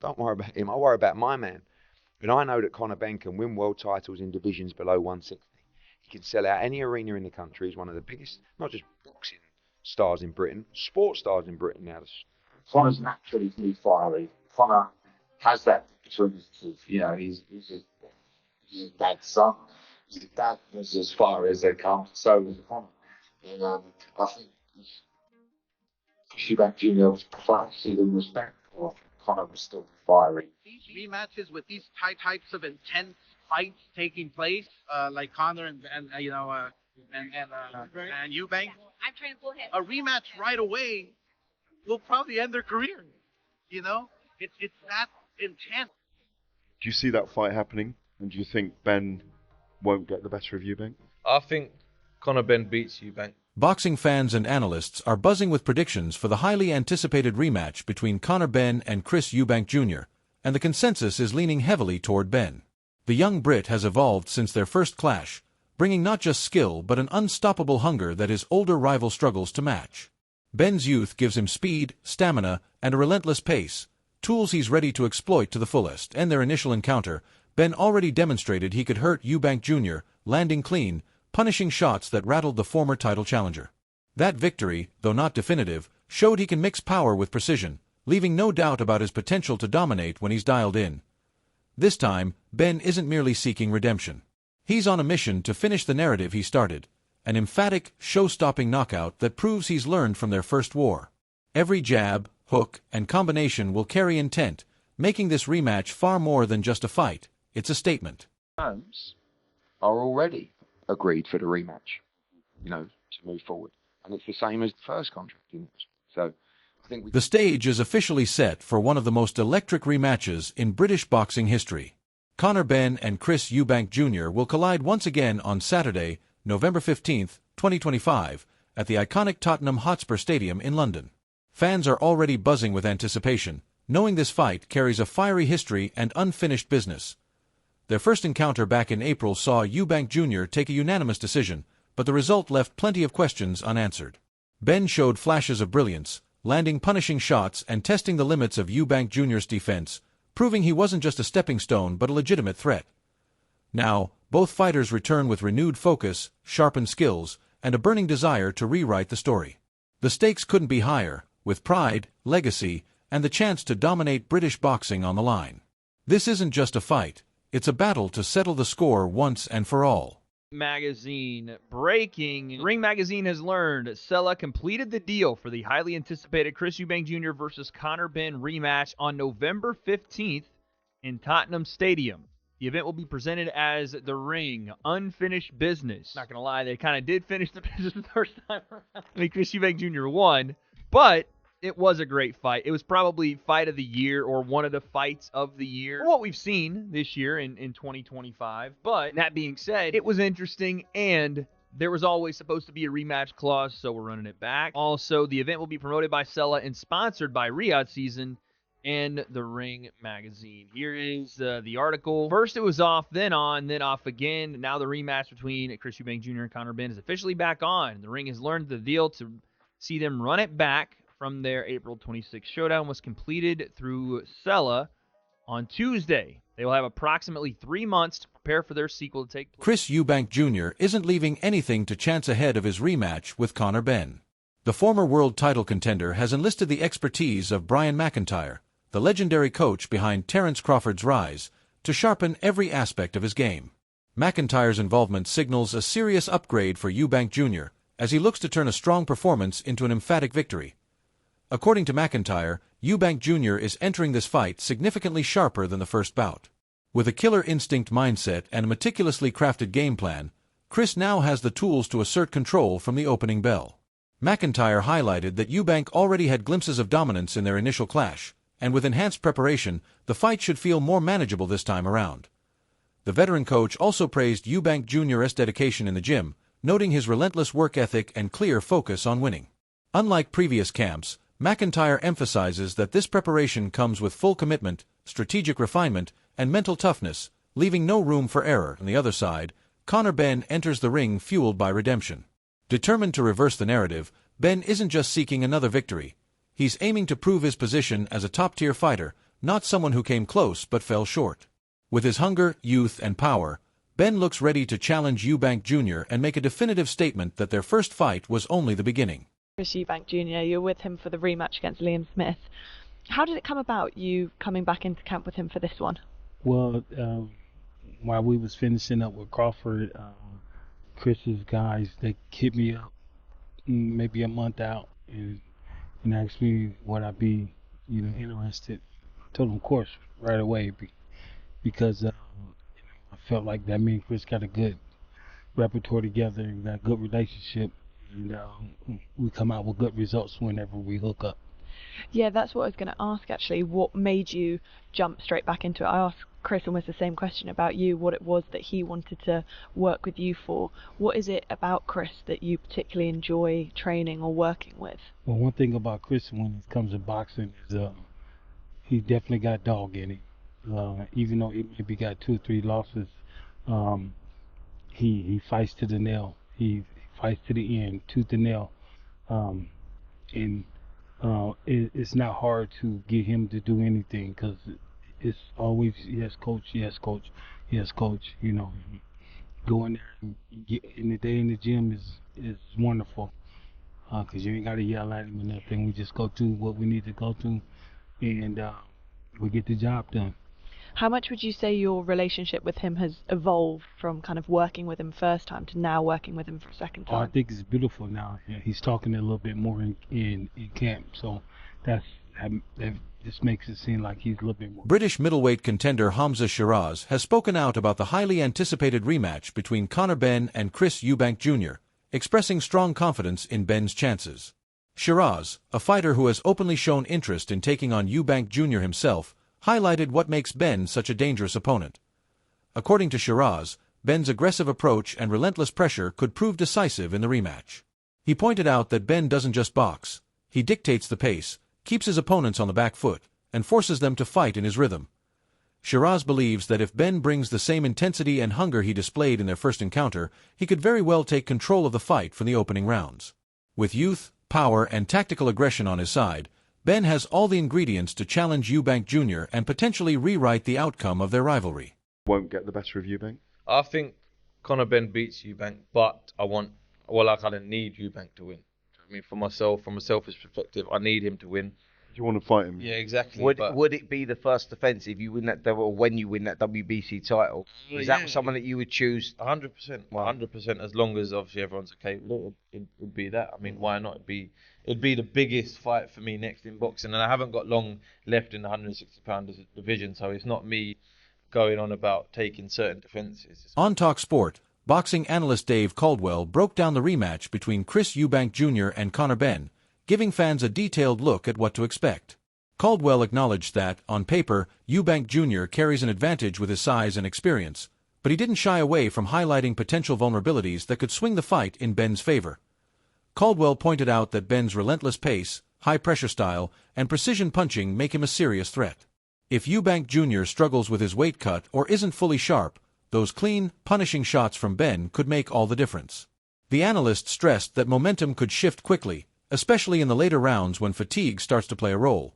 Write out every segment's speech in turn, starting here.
Don't worry about him. I worry about my man. And I know that Conor Benn can win world titles in divisions below 160. He can sell out any arena in the country. He's one of the biggest, not just boxing stars in Britain, sports stars in Britain now. Conor's naturally too fiery. Conor has that opportunity. You know, he's his dad's son. His dad was as fiery as they come. So was Conor. And I think Chris Eubank Jr. was placid and respectful. Conor was still fiery. These rematches with these types of intense fights taking place, like Conor and Eubank. I'm trying to pull him. A rematch right away will probably end their career. You know, it's that intense. Do you see that fight happening? And do you think Benn won't get the better of Eubank? I think Conor Benn beats Eubank. Boxing fans and analysts are buzzing with predictions for the highly anticipated rematch between Conor Benn and Chris Eubank Jr., and the consensus is leaning heavily toward Benn. The young Brit has evolved since their first clash, bringing not just skill but an unstoppable hunger that his older rival struggles to match. Benn's youth gives him speed, stamina, and a relentless pace, tools he's ready to exploit to the fullest. In their initial encounter, Benn already demonstrated he could hurt Eubank Jr., landing clean, punishing shots that rattled the former title challenger. That victory, though not definitive, showed he can mix power with precision, leaving no doubt about his potential to dominate when he's dialed in. This time, Benn isn't merely seeking redemption. He's on a mission to finish the narrative he started, an emphatic, show-stopping knockout that proves he's learned from their first war. Every jab, hook, and combination will carry intent, making this rematch far more than just a fight. It's a statement. Terms are already agreed for the rematch, you know, to move forward. And it's the same as the first contract. So I think the stage is officially set for one of the most electric rematches in British boxing history. Conor Benn and Chris Eubank Jr. will collide once again on Saturday, November 15, 2025, at the iconic Tottenham Hotspur Stadium in London. Fans are already buzzing with anticipation, knowing this fight carries a fiery history and unfinished business. Their first encounter back in April saw Eubank Jr. take a unanimous decision, but the result left plenty of questions unanswered. Benn showed flashes of brilliance, landing punishing shots and testing the limits of Eubank Jr.'s defense, proving he wasn't just a stepping stone but a legitimate threat. Now, both fighters return with renewed focus, sharpened skills, and a burning desire to rewrite the story. The stakes couldn't be higher, with pride, legacy, and the chance to dominate British boxing on the line. This isn't just a fight. It's a battle to settle the score once and for all. Magazine breaking. Ring Magazine has learned Sella completed the deal for the highly anticipated Chris Eubank Jr. versus Conor Benn rematch on November 15th in Tottenham Stadium. The event will be presented as the Ring Unfinished Business. Not going to lie, they kind of did finish the business the first time around. I mean, Chris Eubank Jr. won, but it was a great fight. It was probably fight of the year or one of the fights of the year. What we've seen this year in 2025. But that being said, it was interesting, and there was always supposed to be a rematch clause, so we're running it back. Also, the event will be promoted by Sella and sponsored by Riyadh Season and the Ring Magazine. Here is the article. First it was off, then on, then off again. Now the rematch between Chris Eubank Jr. and Conor Benn is officially back on. The Ring has learned the deal to see them run it back from their April 26th showdown was completed through Sella on Tuesday. They will have approximately 3 months to prepare for their sequel to take place. Chris Eubank Jr. isn't leaving anything to chance ahead of his rematch with Conor Benn. The former world title contender has enlisted the expertise of Brian McIntyre, the legendary coach behind Terence Crawford's rise, to sharpen every aspect of his game. McIntyre's involvement signals a serious upgrade for Eubank Jr. as he looks to turn a strong performance into an emphatic victory. According to McIntyre, Eubank Jr. is entering this fight significantly sharper than the first bout. With a killer instinct mindset and a meticulously crafted game plan, Chris now has the tools to assert control from the opening bell. McIntyre highlighted that Eubank already had glimpses of dominance in their initial clash, and with enhanced preparation, the fight should feel more manageable this time around. The veteran coach also praised Eubank Jr.'s dedication in the gym, noting his relentless work ethic and clear focus on winning. Unlike previous camps, McIntyre emphasizes that this preparation comes with full commitment, strategic refinement, and mental toughness, leaving no room for error. On the other side, Conor Benn enters the ring fueled by redemption. Determined to reverse the narrative, Benn isn't just seeking another victory. He's aiming to prove his position as a top-tier fighter, not someone who came close but fell short. With his hunger, youth, and power, Benn looks ready to challenge Eubank Jr. and make a definitive statement that their first fight was only the beginning. Chris Eubank Jr., you're with him for the rematch against Liam Smith. How did it come about, you coming back into camp with him for this one? Well, while we was finishing up with Crawford, Chris's guys, they hit me up maybe a month out and asked me would I be, interested. Told them, of course, right away because I felt like that me and Chris got a good repertoire together and got a good relationship, and we come out with good results whenever we hook up. Yeah, that's what I was going to ask actually. What made you jump straight back into it? I asked Chris almost the same question about you, what it was that he wanted to work with you for. What is it about Chris that you particularly enjoy training or working with? Well, one thing about Chris when it comes to boxing is he definitely got dog in it. Even though he maybe got 2 or 3 losses, he fights to the nail. He fights to the end, tooth and nail. And it's not hard to get him to do anything because it's always yes coach, yes coach, yes coach. Going there and get in the day in the gym is wonderful because you ain't got to yell at him or nothing. We just go to what we need to go to, and we get the job done. How much would you say your relationship with him has evolved from kind of working with him first time to now working with him for a second time? Oh, I think it's beautiful now. Yeah, he's talking a little bit more in camp, so that just makes it seem like he's a little bit more. British middleweight contender Hamza Shiraz has spoken out about the highly anticipated rematch between Conor Benn and Chris Eubank Jr., expressing strong confidence in Benn's chances. Shiraz, a fighter who has openly shown interest in taking on Eubank Jr. himself, highlighted what makes Benn such a dangerous opponent. According to Shiraz, Benn's aggressive approach and relentless pressure could prove decisive in the rematch. He pointed out that Benn doesn't just box, he dictates the pace, keeps his opponents on the back foot, and forces them to fight in his rhythm. Shiraz believes that if Benn brings the same intensity and hunger he displayed in their first encounter, he could very well take control of the fight from the opening rounds. With youth, power, and tactical aggression on his side, Benn has all the ingredients to challenge Eubank Jr. and potentially rewrite the outcome of their rivalry. Won't get the better of Eubank? I think Conor Benn beats Eubank, but I kind of need Eubank to win. I mean, for myself, from a selfish perspective, I need him to win. Do you want to fight him? Yeah, exactly. Would it be the first defence if you win that, or when you win that WBC title? Is that someone that you would choose? 100%. 100%. As long as obviously everyone's okay, it would be that. I mean, why not? It'd be the biggest fight for me next in boxing, and I haven't got long left in the 160-pound division, so it's not me going on about taking certain defences. On Talk Sport, boxing analyst Dave Caldwell broke down the rematch between Chris Eubank Jr. and Conor Benn, giving fans a detailed look at what to expect. Caldwell acknowledged that, on paper, Eubank Jr. carries an advantage with his size and experience, but he didn't shy away from highlighting potential vulnerabilities that could swing the fight in Benn's favor. Caldwell pointed out that Benn's relentless pace, high-pressure style, and precision punching make him a serious threat. If Eubank Jr. struggles with his weight cut or isn't fully sharp, those clean, punishing shots from Benn could make all the difference. The analyst stressed that momentum could shift quickly, especially in the later rounds when fatigue starts to play a role.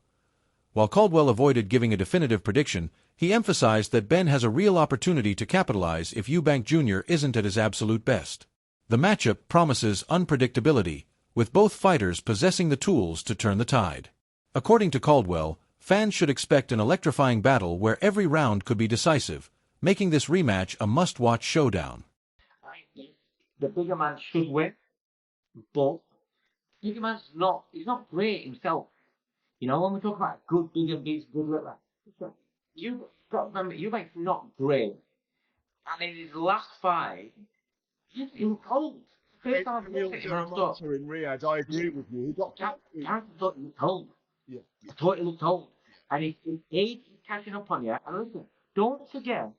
While Caldwell avoided giving a definitive prediction, he emphasized that Benn has a real opportunity to capitalize if Eubank Jr. isn't at his absolute best. The matchup promises unpredictability, with both fighters possessing the tools to turn the tide. According to Caldwell, fans should expect an electrifying battle where every round could be decisive, making this rematch a must-watch showdown. The bigger man should win, but bigger man's he's not great himself. When we talk about good bigger beats good like that, you've got to remember, Eubank's not great. And in his last fight, he was cold. First time I looked at him, I thought, in Riyadh, I agree with you. He got I thought he looked cold. Yeah. I thought he looked cold. And he's catching up on you. And listen, don't forget,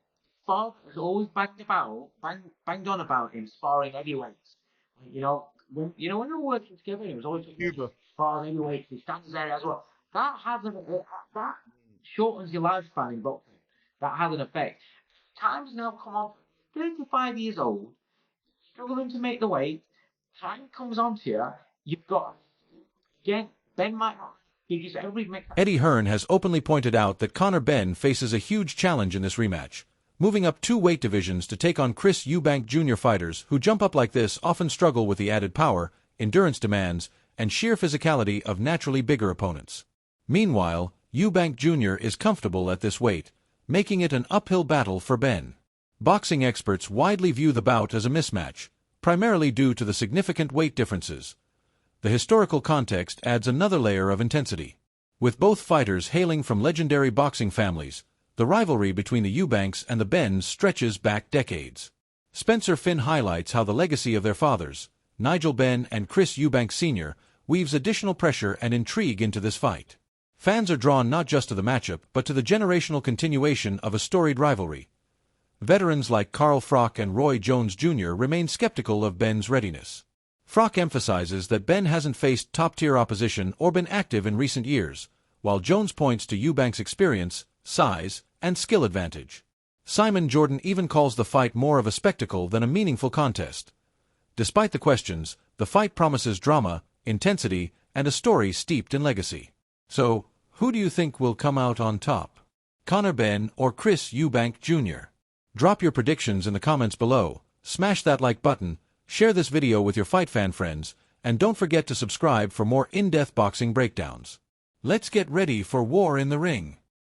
Bob has always banged on about him sparring heavyweights. When they were working together, he was always sparring heavyweights. He stands there as well. That shortens your lifespan in boxing. That has an effect. Time's now come on. 35 years old, struggling to make the weight. Time comes on to you. You've got, again, Ben might not Because every Eddie Hearn has openly pointed out that Conor Benn faces a huge challenge in this rematch, moving up 2 weight divisions to take on Chris Eubank Jr. Fighters who jump up like this often struggle with the added power, endurance demands, and sheer physicality of naturally bigger opponents. Meanwhile, Eubank Jr. is comfortable at this weight, making it an uphill battle for Benn. Boxing experts widely view the bout as a mismatch, primarily due to the significant weight differences. The historical context adds another layer of intensity. With both fighters hailing from legendary boxing families, the rivalry between the Eubanks and the Benns stretches back decades. Spencer Finn highlights how the legacy of their fathers, Nigel Benn and Chris Eubank Sr., weaves additional pressure and intrigue into this fight. Fans are drawn not just to the matchup but to the generational continuation of a storied rivalry. Veterans like Carl Froch and Roy Jones Jr. remain skeptical of Benn's readiness. Froch emphasizes that Benn hasn't faced top-tier opposition or been active in recent years, while Jones points to Eubank's experience, size, and skill advantage. Simon Jordan even calls the fight more of a spectacle than a meaningful contest. Despite the questions, the fight promises drama, intensity, and a story steeped in legacy. So, who do you think will come out on top? Conor Benn or Chris Eubank Jr.? Drop your predictions in the comments below, smash that like button, share this video with your fight fan friends, and don't forget to subscribe for more in-depth boxing breakdowns. Let's get ready for War in the Ring.